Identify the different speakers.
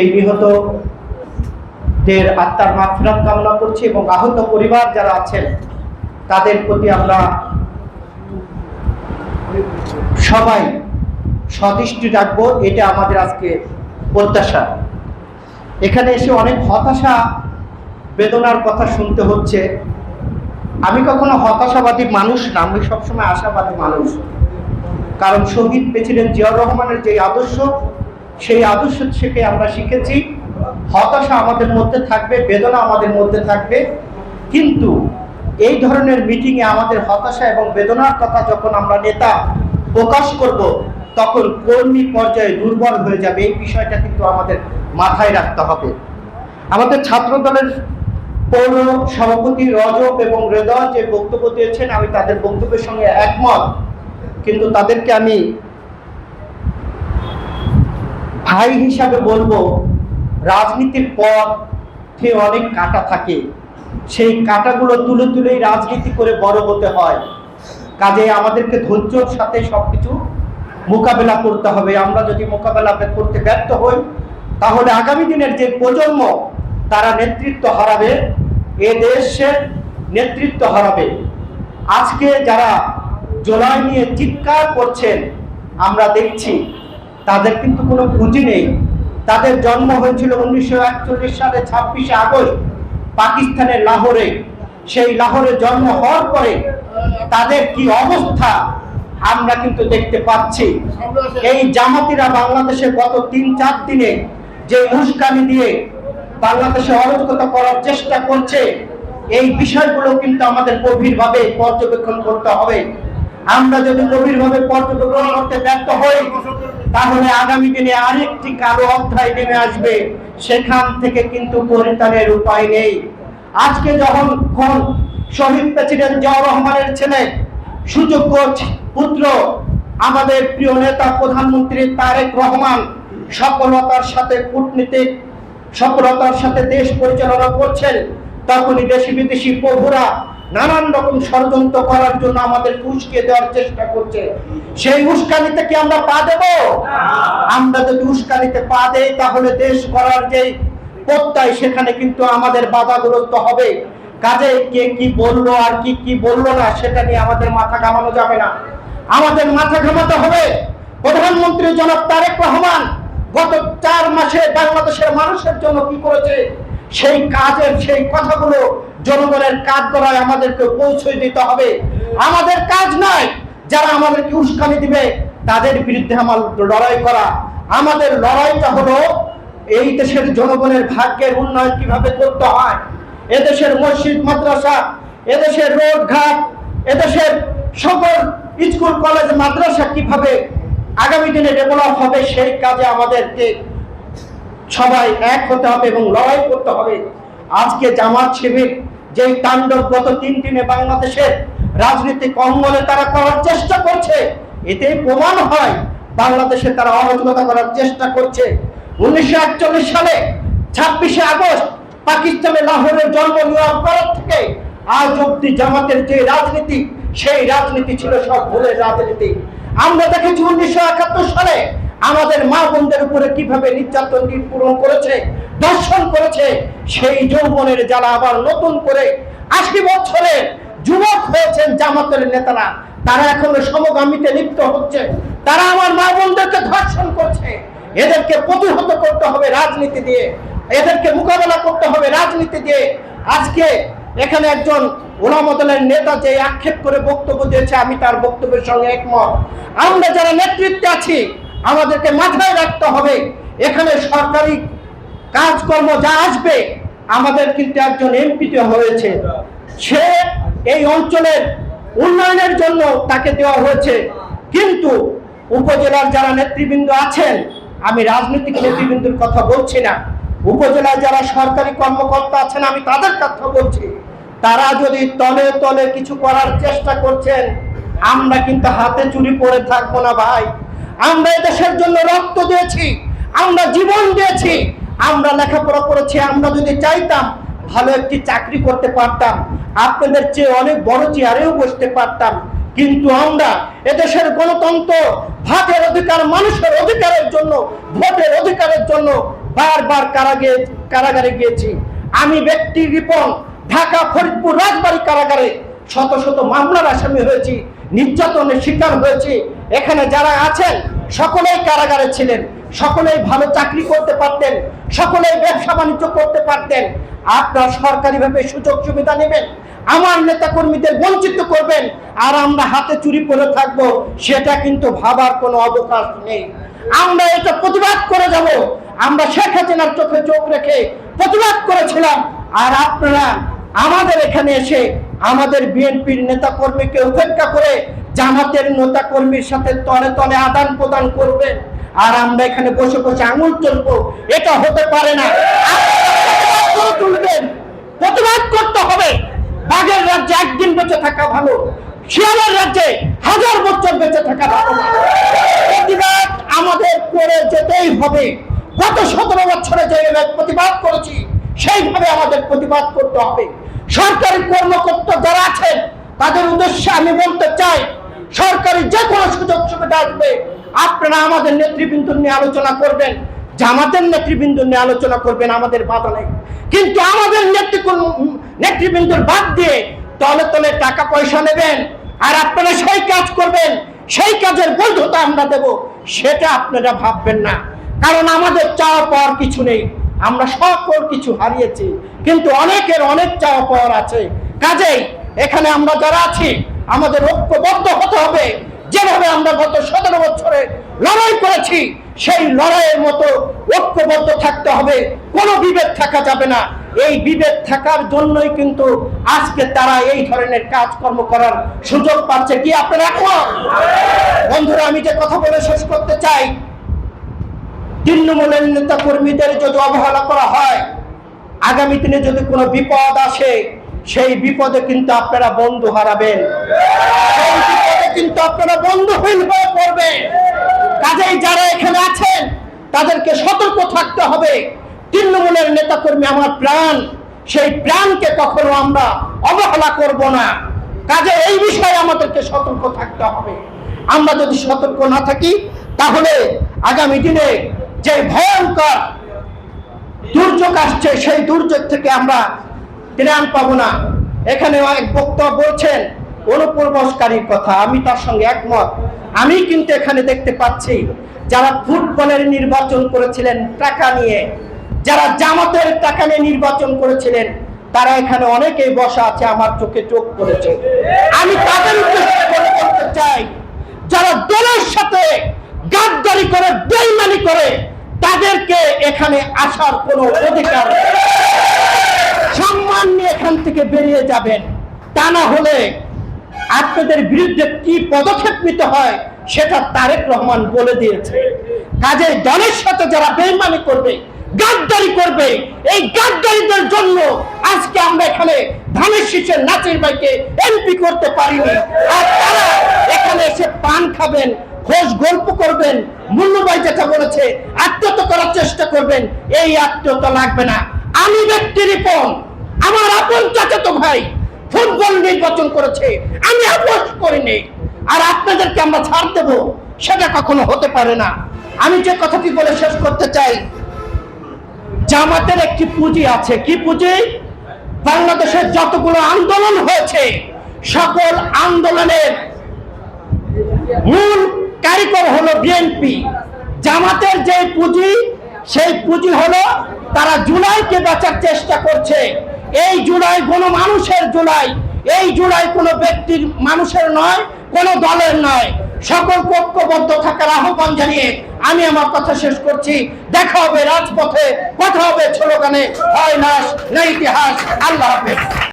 Speaker 1: এই নিহতদের আত্মার মাগফিরাত কামনা করছি এবং আহত পরিবার যারা আছেন তাদের প্রতি আমরা সবাই সদৃষ্টি রাখবো, এটা আমাদের আজকে প্রত্যাশা। এখানে এসে অনেক হতাশা বেদনার কথা শুনতে হচ্ছে। আমি কখনো হতাশাবাদী মানুষ না, আমি সবসময় আশাবাদী মানুষ। কারণ শহীদ প্রেসিডেন্ট জিয়াউর রহমানের যে আদর্শ, সেই আদর্শ থেকে আমরা শিখেছি হতাশা আমাদের মধ্যে থাকবে, বেদনা আমাদের মধ্যে থাকবে, কিন্তু এই ধরনের মিটিংয়ে আমাদের হতাশা এবং বেদনার কথা যখন আমরা নেতা প্রকাশ করব তখন কর্মী পর্যায়ে দুর্বল হয়ে যাবে। এই বিষয়টা কিন্তু আমাদের মাথায় রাখতে হবে। আমাদের ছাত্র দলের পৌর সভাপতি রজব এবং রেদা যে বক্তব্য দিয়েছেন, আমি তাদের বক্তব্যের সঙ্গে একমত, কিন্তু তাদেরকে আমি ভাই হিসাবে বলবো, রাজনীতির পথে অনেক কাঁটা থাকে, সেই কাঁটাগুলো তুলে তুলেই রাজনীতি করে বড় হতে হয়। কাজে আমাদেরকে ধৈর্যের সাথে সবকিছু মোকাবেলা করতে হবে। আমরা যদি মোকাবেলা করতে ব্যর্থ হই তাহলে আগামী দিনের যে প্রজন্ম তারা নেতৃত্ব হারাবে, এ দেশের নেতৃত্ব হারাবে। আজকে যারা জুলাই নিয়ে চিৎকার করছেন আমরা দেখছি তাদের কিন্তু কোনো পুঁজি নেই। তাদের জন্ম হয়েছিল 1941 সালে 26শে আগস্ট পাকিস্তানের লাহোরে। সেই লাহোরে জন্ম হওয়ার পরে তাদের কি অবস্থা আমরা কিন্তু দেখতে পাচ্ছি। এই জামাতিরা বাংলাদেশে গত 3-4 দিনে যে উস্কানি দিয়ে বাংলাদেশে অরাজকতা করার চেষ্টা করছে, এই বিষয়গুলো কিন্তু আমাদের গভীরভাবে পর্যবেক্ষণ করতে হবে। আমরা যদি গভীরভাবে পর্যবেক্ষণ করতে ব্যর্থ হই তাহলে আগামী দিনে আরেকটি কালো অধ্যায় নেমে আসবে, সেখান থেকে কিন্তু পরিত্রাণের উপায় নেই। আজকে যখন শহীদ প্রেসিডেন্ট জিয়াউর রহমানের ছেলে সুযোগ্য পুত্র আমাদের প্রিয় নেতা প্রধানমন্ত্রী তারেক রহমান সফলতার সাথে কূটনীতিক সফলতার সাথে দেশ পরিচালনা করছেন, তখনই দেশি বিদেশি প্রভুরা নানান রকম ষড়যন্ত্র করার জন্য আমাদের উস্কে দেওয়ার চেষ্টা করছে। সেই উস্কানিতে কি আমরা পা দেব? আমরা যদি উস্কানিতে পা দেই তাহলে দেশ গড়ার যে প্রত্যয়, সেখানে কিন্তু আমাদের বাধাগ্রস্ত হবে। কাজে কে কি বললো আর কি বললো না সেটা নিয়ে আমাদের মাথা ঘামানো যাবে না। আমাদের মাথা ঘামাতে হবে প্রধানমন্ত্রী জনাব তারেক রহমান গত 4 মাসে বাংলাদেশের মানুষের জন্য কি করেছে, সেই কাজের সেই কথাগুলো জনগণের কাজ করায় আমাদেরকে পৌঁছে দিতে হবে। আমাদের কাজ নয় যারা আমাদেরকে উস্কানি দিবে তাদের বিরুদ্ধে আমার লড়াই করা। আমাদের লড়াইটা হলো এই দেশের জনগণের ভাগ্যের উন্নয়ন কিভাবে করতে হয়, এদেশের মসজিদ মাদ্রাসা, এদেশের রোড ঘাট, এদেশের সকল স্কুল কলেজ মাদ্রাসা কিভাবে আগামী দিনে ডেভেলপ হবে, সেই কাজে আমাদেরকে সবাই এক হতে হবে এবং লড়াই করতে হবে। আজকে জামাত শিবির যে তাণ্ডব গত 3 দিনে বাংলাদেশের রাজনৈতিক অঙ্গনে তারা করার চেষ্টা করছে, এতে প্রমাণ হয় বাংলাদেশে তারা অরাজকতা করার চেষ্টা করছে। 1941 সালে 26শে আগস্ট পাকিস্তানের লাহোরে জন্ম নেওয়ার পর থেকে আজ অব্দি জামাতের যে রাজনীতি, সেই রাজনীতি ছিল সব ভুলের রাজনীতি। আমরা দেখেছি 1971 সালে আমাদের মা বোনদের উপরে কিভাবে নির্যাতন নিপীড়ন করেছে, দর্শন করেছে। সেই যৌবনের জ্বালা আবার নতুন করে 80 বছরের যুবক হয়েছেন জামাতের নেতারা, তারা এখন সমগামীতে লিপ্ত হচ্ছে। তারা আমার মা বোনদেরকে ধর্ষণ করছে। এদেরকে প্রতিহত করতে হবে রাজনীতি দিয়ে, এদেরকে মোকাবেলা করতে হবে রাজনীতি দিয়ে। আজকে এখানে একজন ওলামা দলের নেতা যে আক্ষেপ করে বক্তব্য দিয়েছে, আমি তার বক্তব্যের সঙ্গে একমত। আমরা যারা নেতৃত্বে আছি আমাদেরকে মাথায় রাখতে হবে এখানে সরকারি কাজকর্ম যা আসবে, আমাদের কিন্তু একজন এমপিতে হয়েছে, সে এই অঞ্চলের উন্নয়নের জন্য তাকে দেওয়া হয়েছে। কিন্তু উপজেলার যারা নেতৃবৃন্দ আছেন, আমি রাজনৈতিক নেতৃবৃন্দের কথা বলছি না, উপজেলায় যারা সরকারি কর্মকর্তা আছেন আমি তাদের কথা বলছি, তারা যদি তলে তলে কিছু করার চেষ্টা করছেন, আমরা কিন্তু হাতে চুরি পড়ে থাকবো না ভাই। আমরা দেশের জন্য রক্ত দিয়েছি, আমরা জীবন দিয়েছি, আমরা লেখাপড়া করেছি। আমরা যদি চাইতাম ভালো একটি চাকরি করতে পারতাম, আপনাদের চেয়ে অনেক বড় চেয়ারেও বসতে পারতাম, কিন্তু আমরা এদেশের গণতন্ত্র, ভাতের অধিকার, মানুষের অধিকারের জন্য, ভোটের অধিকারের জন্য বারবার কারাগারে গিয়েছি। আমি ব্যক্তি রিপন ঢাকা ফরিদপুর রাজবাড়ী কারাগারে শত শত মামলার আসামি হয়েছি, নির্যাতনের শিকার হয়েছি। এখানে যারা আছেন সকলেই কারাগারে ছিলেন, সকলেই ভালো চাকরি করতে পারতেন, সকলেই ব্যবসা বাণিজ্য করতে পারতেন। আপনারা সরকারিভাবে সুযোগ সুবিধা নেবেন, আমার নেতা কর্মীদের বঞ্চিত করবেন, আর আমরা হাতে চুরি পরে থাকবো, সেটা কিন্তু ভাবার কোনো অবকাশ নেই। আমরা এটা প্রতিবাদ করে যাব। আমরা শেখ হাসিনার চোখে চোখ রেখে প্রতিবাদ করেছিলাম, আর আপনারা আমাদের এখানে এসে আমাদের বিএনপির নেতা কর্মীকে উপেক্ষা করে জামাতের নেতা কর্মীর সাথে তলে তলে আদান প্রদান করবেন, আর আমরা এখানে বসে বসে আঙুল চলবো। এটা হতে পারে না। তুলবেন, প্রতিবাদ করতে হবে। বাঘের রাজ্যে একদিন বেঁচে থাকা ভালো, শিয়ালের রাজ্যে 1000 বছর বেঁচে থাকা ভালো। প্রতিবাদ আমাদের করে যেতেই হবে। গত 17 বছরে যেভাবে প্রতিবাদ করেছি সেইভাবে আমাদের প্রতিবাদ করতে হবে। সরকারি কর্মকর্তা যারা আছেন তাদের উদ্দেশ্যে আমি বলতে চাই, সরকারি যে কোনো সুযোগ সুবিধা আসবে আপনারা আমাদের নেতৃবৃন্দ নিয়ে আলোচনা করবেন, জামাতের নেতৃবৃন্দ নিয়ে আলোচনা করবেন, আমাদের বাধা নেই। কিন্তু আমাদের নেতৃবৃন্দর বাদ দিয়ে তলে তলে টাকা পয়সা নেবেন, আর আপনারা সেই কাজ করবেন, সেই কাজের বৈধতা আমরা দেব, সেটা আপনারা ভাববেন না। কারণ আমাদের চাওয়া পাওয়ার কিছু নেই, আমরা সকল কিছু হারিয়েছি, কিন্তু অনেকের অনেক চাওয়া পাওয়ার আছে। কাজেই এখানে আমরা যারা আছি আমাদের ঐক্যবদ্ধ হতে হবে। যেভাবে আমরা গত 17 বছরে লড়াই করেছি সেই লড়াইয়ের মতো ঐক্যবদ্ধ থাকতে হবে, কোনো বিভেদ থাকা যাবে না। এই বিভেদ থাকার জন্যই কিন্তু আজকে তারা এই ধরনের কাজকর্ম করার সুযোগ পাচ্ছে। কি আপনারা একমত? বন্ধুরা, আমি যে কথা বলে শেষ করতে চাই, তৃণমূলের নেতা কর্মীদের যদি অবহেলা করা হয়, আগামী দিনে যদি কোনো বিপদ আসে সেই বিপদে কিন্তু আপনারা বন্ধু হারাবেন, সেই বিপদে কিন্তু আপনারা বন্ধুহীন হয়ে পড়বেন। কাজেই যারা এখানে আছেন তাদেরকে সতর্ক থাকতে হবে। তৃণমূলের নেতা কর্মী আমার প্রাণ, সেই প্রাণকে কখনো আমরা অবহেলা করব না। কাজে এই বিষয়ে আমাদেরকে সতর্ক থাকতে হবে। আমরা যদি সতর্ক না থাকি তাহলে আগামী দিনে যে ভয়ঙ্কর দুর্যোগ আসছে সেই দুর্যোগ থেকে আমরা ত্রাণ পাবো না। এখানে এক বক্তা বলছেন অনুপ্রবেশকারীর কথা, আমি তার সঙ্গে একমত। আমি কিন্তু এখানে দেখতে পাচ্ছি যারা ফুটবলের নির্বাচন করেছিলেন টাকা নিয়ে, যারা জামাতের টাকা নিয়ে নির্বাচন করেছিলেন, তারা এখানে অনেকেই বসা আছে, আমার চোখে চোখ পড়েছে। আমি তাদের উদ্দেশ্যে বলতে চাই, যারা দলের সাথে গাদ্দারি করে বেইমানি করে তাদেরকে এখানে আসার কোনো অধিকার নেই। সম্মান নিয়ে এখান থেকে বেরিয়ে যাবেন, তা না হলে আপনাদের বিরুদ্ধে কি পদক্ষেপ নিতে হয় সেটা তারেক রহমান বলে দিয়েছে। কাজে দলের সাথে যারা বেইমানি করবে, গাদ্দারি করবে, এই গাদ্দারিদের জন্য আজকে আমরা এখানে ধানের শীষের নাচির ভাইকে এমপি করতে পারিনি। আর তারা এখানে এসে পান খাবেন, খোঁজ গল্প করবেন, মুন্নুভাই যেটা বলেছে আত্মহত্যা করার চেষ্টা করবেন, এই আত্মহত্যা লাগবে না। আমি ব্যক্তি রিপন, আমার আপন চাচাতো ভাই ফুটবল নির্বাচন করেছে, আমি আপোষ করিনি, আর আপনাদেরকে আমরা ছাড় দেব সেটা কখনো হতে পারে না। আমি যে কথাটি বলে শেষ করতে চাই, জামাতের একটি পুঁজি আছে। কি পুঁজি? বাংলাদেশের যতগুলো আন্দোলন হয়েছে সকল আন্দোলনের মূল কারিগর হলো বিএনপি। জামাতের যে পুঁজি, সেই পুঁজি হলো তারা জুলাইকে বাঁচার চেষ্টা করছে। এই জুলাই কোনো মানুষের জুলাই, এই জুলাই কোনো ব্যক্তির মানুষের নয়, কোনো দলের নয়। সকল ঐক্যবদ্ধ থাকার আহ্বান জানিয়ে আমি আমার কথা শেষ করছি। দেখা হবে রাজপথে, কথা হবে স্লোগানে, হয় লাশ না ইতিহাস। আল্লাহ হাফেজ।